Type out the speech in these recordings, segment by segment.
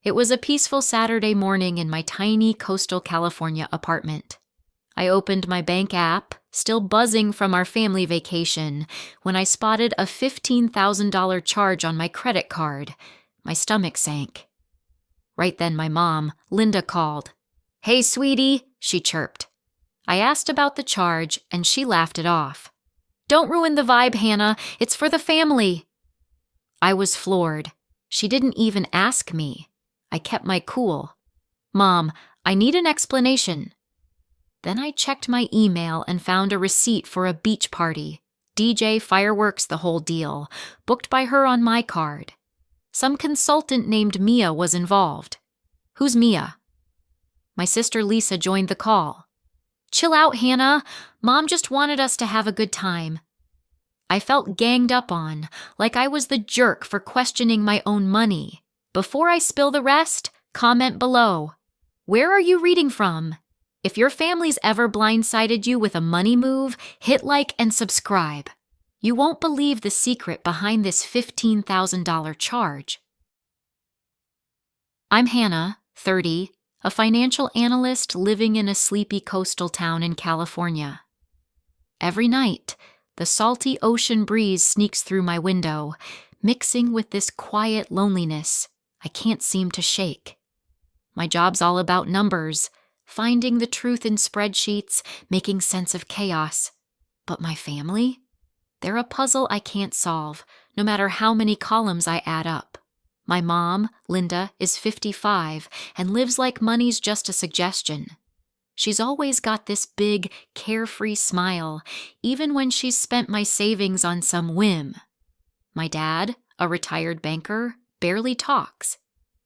It was a peaceful Saturday morning in my tiny coastal California apartment. I opened my bank app, still buzzing from our family vacation, when I spotted a $15,000 charge on my credit card. My stomach sank. Right then my mom, Linda, called. "Hey, sweetie," she chirped. I asked about the charge, and she laughed it off. "Don't ruin the vibe, Hannah. It's for the family." I was floored. She didn't even ask me. I kept my cool. "Mom, I need an explanation." Then I checked my email and found a receipt for a beach party. DJ, fireworks, the whole deal, booked by her on my card. Some consultant named Mia was involved. "Who's Mia?" My sister Lisa joined the call. "Chill out, Hannah. Mom just wanted us to have a good time." I felt ganged up on, like I was the jerk for questioning my own money. Before I spill the rest, comment below. Where are you reading from? If your family's ever blindsided you with a money move, hit like and subscribe. You won't believe the secret behind this $15,000 charge. I'm Hannah, 30, a financial analyst living in a sleepy coastal town in California. Every night, the salty ocean breeze sneaks through my window, mixing with this quiet loneliness I can't seem to shake. My job's all about numbers, finding the truth in spreadsheets, making sense of chaos. But my family? They're a puzzle I can't solve, no matter how many columns I add up. My mom, Linda, is 55 and lives like money's just a suggestion. She's always got this big, carefree smile, even when she's spent my savings on some whim. My dad, a retired banker, barely talks.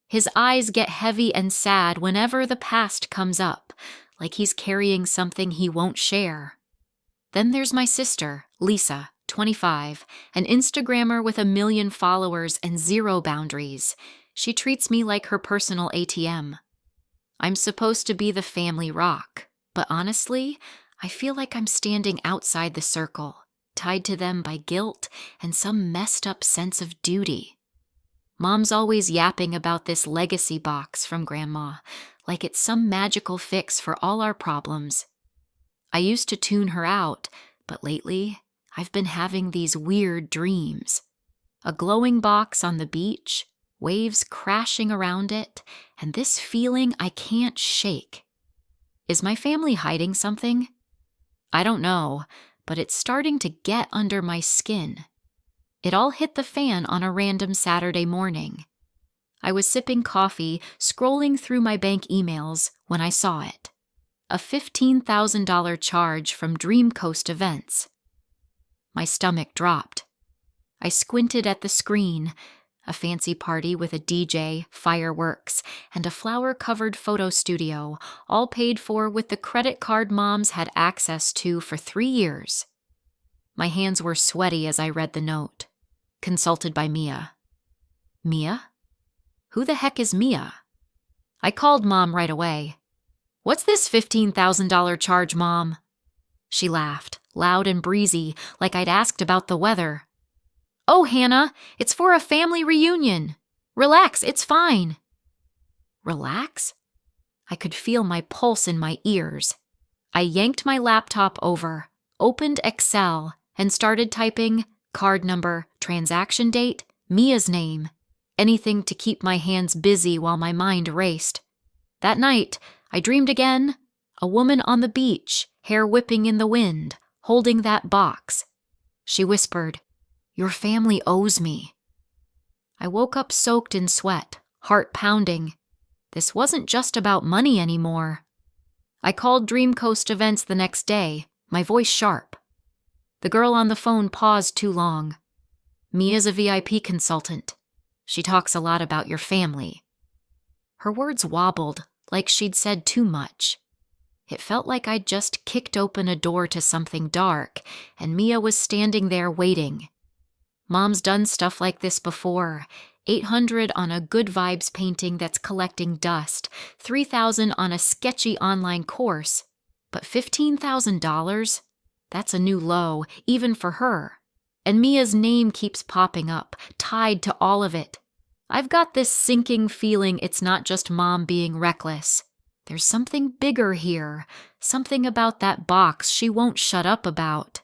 His eyes get heavy and sad whenever the past comes up, like he's carrying something he won't share. Then there's my sister, Lisa, 25, an Instagrammer with 1 million followers and zero boundaries. She treats me like her personal ATM. I'm supposed to be the family rock, but honestly, I feel like I'm standing outside the circle, tied to them by guilt and some messed up sense of duty. Mom's always yapping about this legacy box from Grandma, like it's some magical fix for all our problems. I used to tune her out, but lately, I've been having these weird dreams. A glowing box on the beach, waves crashing around it, and this feeling I can't shake. Is my family hiding something? I don't know, but it's starting to get under my skin. It all hit the fan on a random Saturday morning. I was sipping coffee, scrolling through my bank emails, when I saw it. A $15,000 charge from Dream Coast Events. My stomach dropped. I squinted at the screen, a fancy party with a DJ, fireworks, and a flower-covered photo studio, all paid for with the credit card Mom's had access to for 3 years. My hands were sweaty as I read the note. Consulted by Mia. Mia? Who the heck is Mia? I called Mom right away. "What's this $15,000 charge, Mom?" She laughed, loud and breezy, like I'd asked about the weather. "Oh, Hannah, it's for a family reunion. Relax, it's fine." Relax? I could feel my pulse in my ears. I yanked my laptop over, opened Excel, and started typing card number, transaction date, Mia's name. Anything to keep my hands busy while my mind raced. That night, I dreamed again. A woman on the beach, hair whipping in the wind, holding that box. She whispered, "Your family owes me." I woke up soaked in sweat, heart pounding. This wasn't just about money anymore. I called Dream Coast Events the next day, my voice sharp. The girl on the phone paused too long. "Mia's a VIP consultant. She talks a lot about your family." Her words wobbled, like she'd said too much. It felt like I'd just kicked open a door to something dark, and Mia was standing there waiting. Mom's done stuff like this before. 800 on a good vibes painting that's collecting dust, 3,000 on a sketchy online course. But $15,000? That's a new low, even for her. And Mia's name keeps popping up, tied to all of it. I've got this sinking feeling it's not just Mom being reckless. There's something bigger here, something about that box she won't shut up about.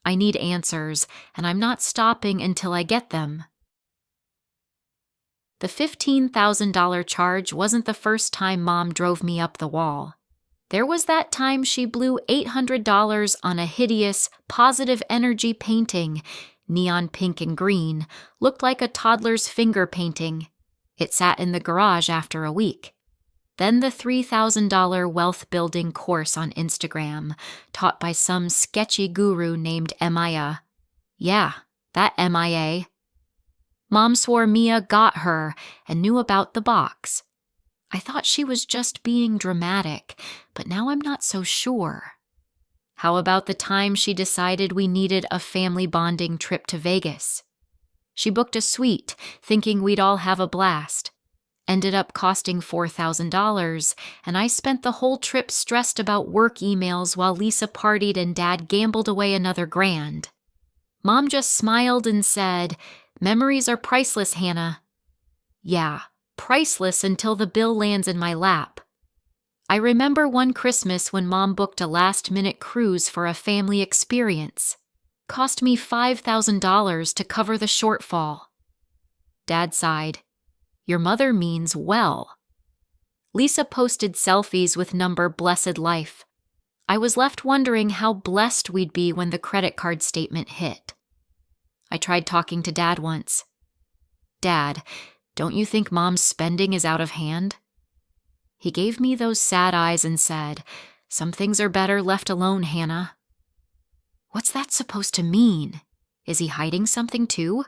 I need answers, and I'm not stopping until I get them. The $15,000 charge wasn't the first time Mom drove me up the wall. There was that time she blew $800 on a hideous, positive energy painting, neon pink and green, looked like a toddler's finger painting. It sat in the garage after a week. Then the $3,000 wealth building course on Instagram, taught by some sketchy guru named Mia. Yeah, that Mia. Mom swore Mia got her and knew about the box. I thought she was just being dramatic, but now I'm not so sure. How about the time she decided we needed a family bonding trip to Vegas? She booked a suite, thinking we'd all have a blast. Ended up costing $4,000, and I spent the whole trip stressed about work emails while Lisa partied and Dad gambled away another grand. Mom just smiled and said, "Memories are priceless, Hannah." Yeah, priceless until the bill lands in my lap. I remember one Christmas when Mom booked a last-minute cruise for a family experience. Cost me $5,000 to cover the shortfall. Dad sighed. Your mother means well. Lisa posted selfies with number blessed life. I was left wondering how blessed we'd be when the credit card statement hit. I tried talking to Dad once. Dad, don't you think Mom's spending is out of hand? He gave me those sad eyes and said, "Some things are better left alone, Hannah." What's that supposed to mean? Is he hiding something too?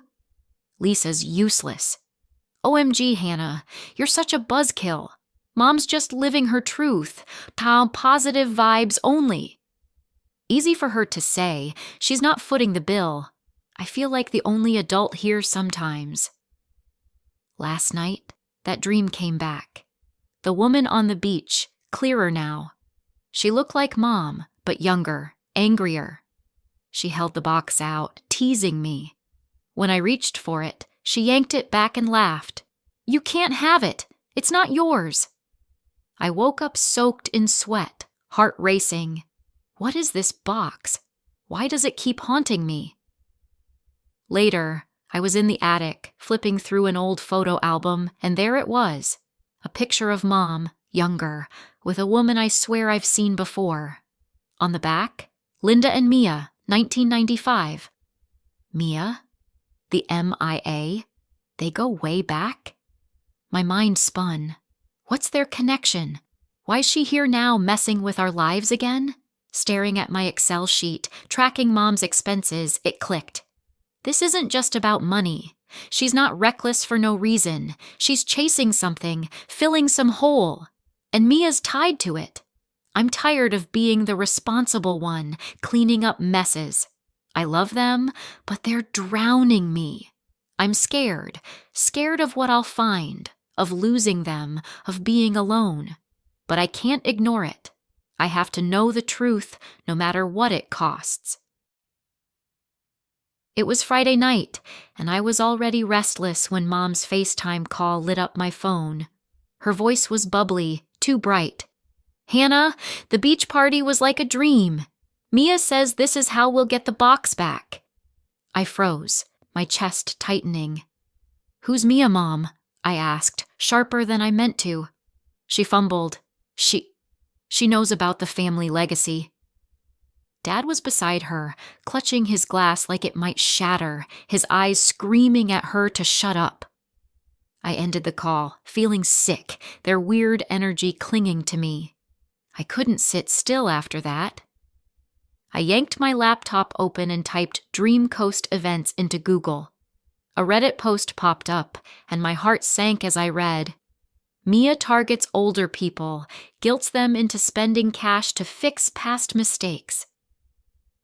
Lisa's useless. OMG, Hannah, you're such a buzzkill. Mom's just living her truth. Positive vibes only. Easy for her to say. She's not footing the bill. I feel like the only adult here sometimes. Last night, that dream came back. The woman on the beach, clearer now. She looked like Mom, but younger, angrier. She held the box out, teasing me. When I reached for it, she yanked it back and laughed. "You can't have it. It's not yours." I woke up soaked in sweat, heart racing. What is this box? Why does it keep haunting me? Later, I was in the attic, flipping through an old photo album, and there it was. A picture of Mom, younger, with a woman I swear I've seen before. On the back, Linda and Mia, 1995. Mia? The MIA? They go way back? My mind spun. What's their connection? Why's she here now messing with our lives again? Staring at my Excel sheet, tracking Mom's expenses, it clicked. This isn't just about money. She's not reckless for no reason. She's chasing something, filling some hole. And Mia's tied to it. I'm tired of being the responsible one, cleaning up messes. I love them, but they're drowning me. I'm scared of what I'll find, of losing them, of being alone. But I can't ignore it. I have to know the truth, no matter what it costs. It was Friday night, and I was already restless when Mom's FaceTime call lit up my phone. Her voice was bubbly, too bright. "Hannah, the beach party was like a dream. Mia says this is how we'll get the box back." I froze, my chest tightening. "Who's Mia, Mom?" I asked, sharper than I meant to. She fumbled. She knows about the family legacy." Dad was beside her, clutching his glass like it might shatter, his eyes screaming at her to shut up. I ended the call, feeling sick, their weird energy clinging to me. I couldn't sit still after that. I yanked my laptop open and typed Dream Coast events into Google. A Reddit post popped up, and my heart sank as I read, "Mia targets older people, guilts them into spending cash to fix past mistakes."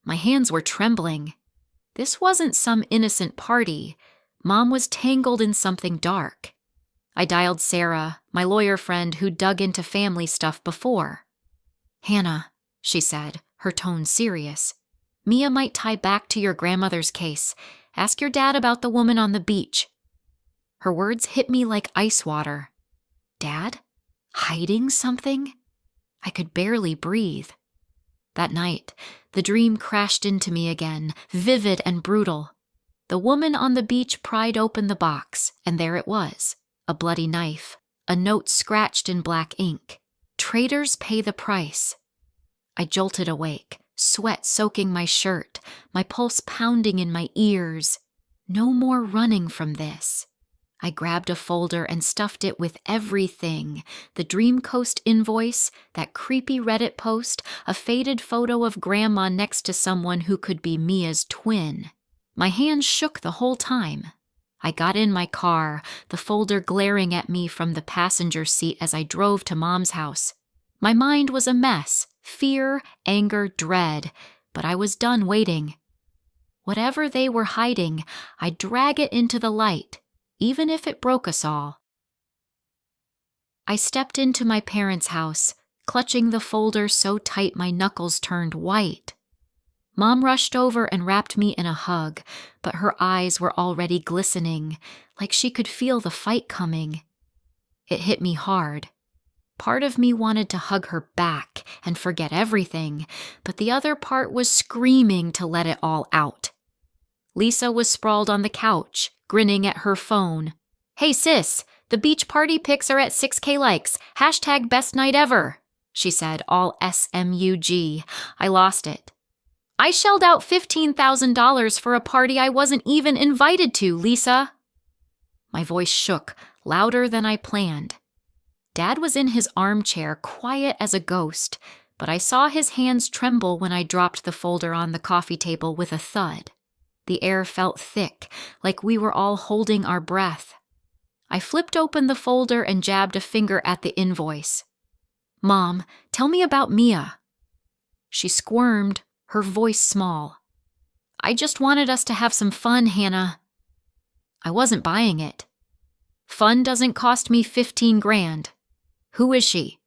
My hands were trembling. This wasn't some innocent party. Mom was tangled in something dark. I dialed Sarah, my lawyer friend who dug into family stuff before. "Hannah," she said, her tone serious, "Mia might tie back to your grandmother's case. Ask your dad about the woman on the beach." Her words hit me like ice water. Dad? Hiding something? I could barely breathe. That night, the dream crashed into me again, vivid and brutal. The woman on the beach pried open the box, and there it was, a bloody knife, a note scratched in black ink. Traitors pay the price. I jolted awake, sweat soaking my shirt, my pulse pounding in my ears. No more running from this. I grabbed a folder and stuffed it with everything. The Dream Coast invoice, that creepy Reddit post, a faded photo of Grandma next to someone who could be Mia's twin. My hands shook the whole time. I got in my car, the folder glaring at me from the passenger seat as I drove to Mom's house. My mind was a mess, fear, anger, dread, but I was done waiting. Whatever they were hiding, I'd drag it into the light, even if it broke us all. I stepped into my parents' house, clutching the folder so tight my knuckles turned white. Mom rushed over and wrapped me in a hug, but her eyes were already glistening, like she could feel the fight coming. It hit me hard. Part of me wanted to hug her back and forget everything, but the other part was screaming to let it all out. Lisa was sprawled on the couch, grinning at her phone. "Hey sis, the beach party pics are at 6K likes. Hashtag best night ever," she said, all SMUG. I lost it. "I shelled out $15,000 for a party I wasn't even invited to, Lisa." My voice shook, louder than I planned. Dad was in his armchair, quiet as a ghost, but I saw his hands tremble when I dropped the folder on the coffee table with a thud. The air felt thick, like we were all holding our breath. I flipped open the folder and jabbed a finger at the invoice. "Mom, tell me about Mia." She squirmed, her voice small. "I just wanted us to have some fun, Hannah." I wasn't buying it. Fun doesn't cost me 15 grand. Who is she?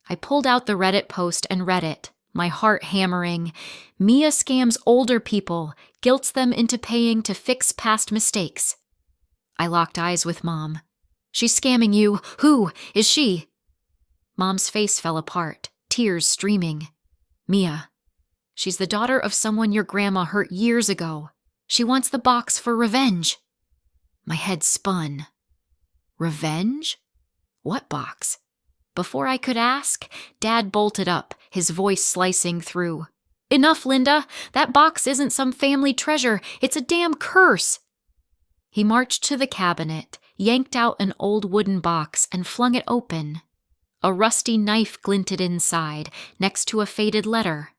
I pulled out the Reddit post and read it, my heart hammering. Mia scams older people, guilts them into paying to fix past mistakes. I locked eyes with Mom. "She's scamming you. Who is she?" Mom's face fell apart, tears streaming. "Mia. She's the daughter of someone your grandma hurt years ago. She wants the box for revenge." My head spun. Revenge? What box? Before I could ask, Dad bolted up, his voice slicing through. "Enough, Linda. That box isn't some family treasure. It's a damn curse." He marched to the cabinet, yanked out an old wooden box, and flung it open. A rusty knife glinted inside, next to a faded letter.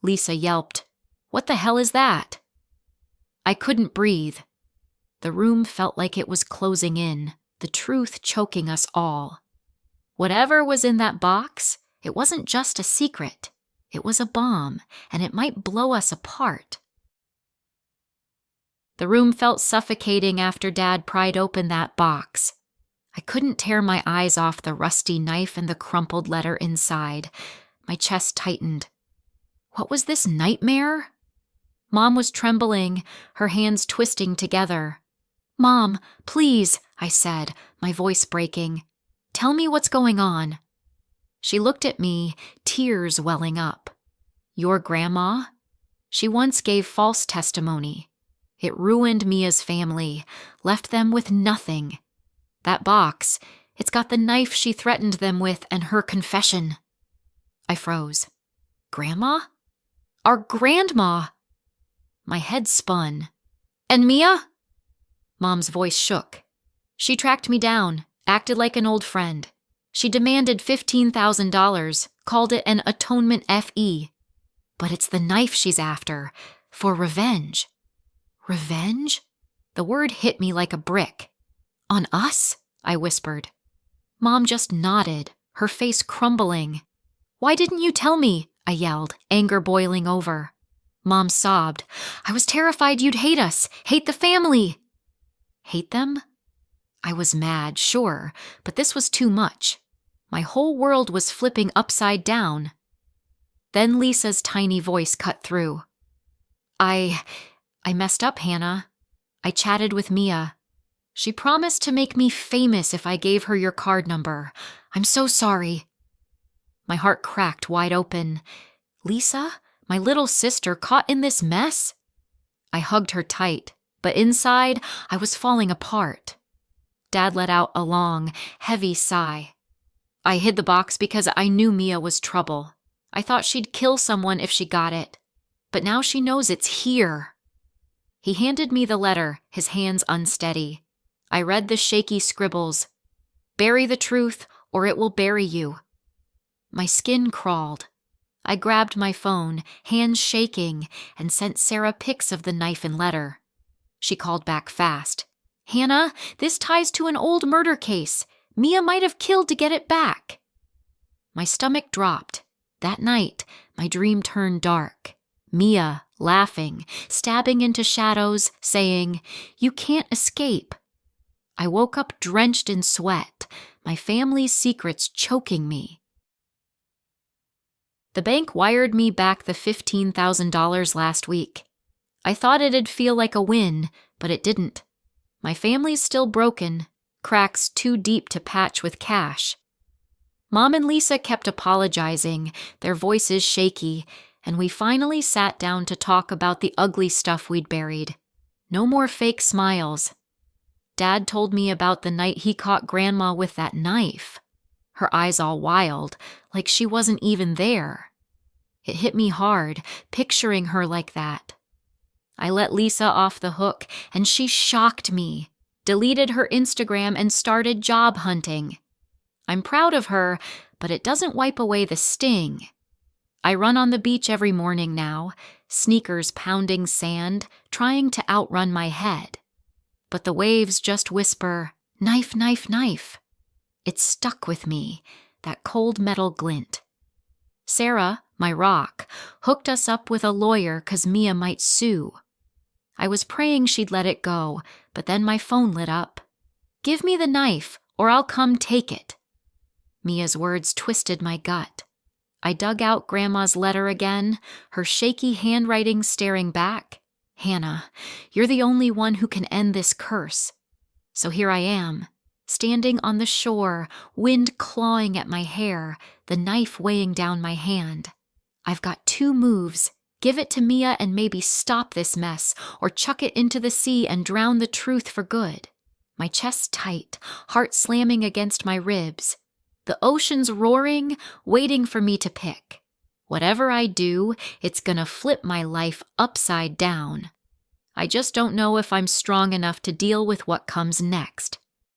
Lisa yelped, "What the hell is that?" I couldn't breathe. The room felt like it was closing in, the truth choking us all. Whatever was in that box, it wasn't just a secret. It was a bomb, and it might blow us apart. The room felt suffocating after Dad pried open that box. I couldn't tear my eyes off the rusty knife and the crumpled letter inside. My chest tightened. What was this nightmare? Mom was trembling, her hands twisting together. "Mom, please," I said, my voice breaking. "Tell me what's going on." She looked at me, tears welling up. "Your grandma? She once gave false testimony. It ruined Mia's family, left them with nothing. That box, it's got the knife she threatened them with and her confession." I froze. "Grandma? Our grandma!" My head spun. "And Mia?" Mom's voice shook. "She tracked me down, acted like an old friend. She demanded $15,000, called it an atonement FE. But it's the knife she's after, for revenge." "Revenge?" The word hit me like a brick. "On us?" I whispered. Mom just nodded, her face crumbling. "Why didn't you tell me?" I yelled, anger boiling over. Mom sobbed. "I was terrified you'd hate us, hate the family." Hate them? I was mad, sure, but this was too much. My whole world was flipping upside down. Then Lisa's tiny voice cut through. I messed up, Hannah. I chatted with Mia. She promised to make me famous if I gave her your card number. I'm so sorry." My heart cracked wide open. Lisa, my little sister, caught in this mess? I hugged her tight, but inside, I was falling apart. Dad let out a long, heavy sigh. I hid the box because I knew Mia was trouble. I thought she'd kill someone if she got it. But now she knows it's here. He handed me the letter, his hands unsteady. I read the shaky scribbles. "Bury the truth, or it will bury you." My skin crawled. I grabbed my phone, hands shaking, and sent Sarah pics of the knife and letter. She called back fast. "Hannah, this ties to an old murder case. Mia might have killed to get it back." My stomach dropped. That night, my dream turned dark. Mia, laughing, stabbing into shadows, saying, "You can't escape." I woke up drenched in sweat, my family's secrets choking me. The bank wired me back the $15,000 last week. I thought it'd feel like a win, but it didn't. My family's still broken, cracks too deep to patch with cash. Mom and Lisa kept apologizing, their voices shaky, and we finally sat down to talk about the ugly stuff we'd buried. No more fake smiles. Dad told me about the night he caught Grandma with that knife. Her eyes all wild, like she wasn't even there. It hit me hard, picturing her like that. I let Lisa off the hook, and she shocked me, deleted her Instagram, and started job hunting. I'm proud of her, but it doesn't wipe away the sting. I run on the beach every morning now, sneakers pounding sand, trying to outrun my head. But the waves just whisper, "Knife, knife, knife." It's stuck with me, that cold metal glint. Sarah, my rock, hooked us up with a lawyer 'cause Mia might sue. I was praying she'd let it go, but then my phone lit up. "Give me the knife, or I'll come take it." Mia's words twisted my gut. I dug out Grandma's letter again, her shaky handwriting staring back. "Hannah, you're the only one who can end this curse." So here I am, standing on the shore, wind clawing at my hair, the knife weighing down my hand. I've got two moves: give it to Mia and maybe stop this mess, or chuck it into the sea and drown the truth for good. My chest tight, heart slamming against my ribs. The ocean's roaring, waiting for me to pick. Whatever I do, it's gonna flip my life upside down. I just don't know if I'm strong enough to deal with what comes next.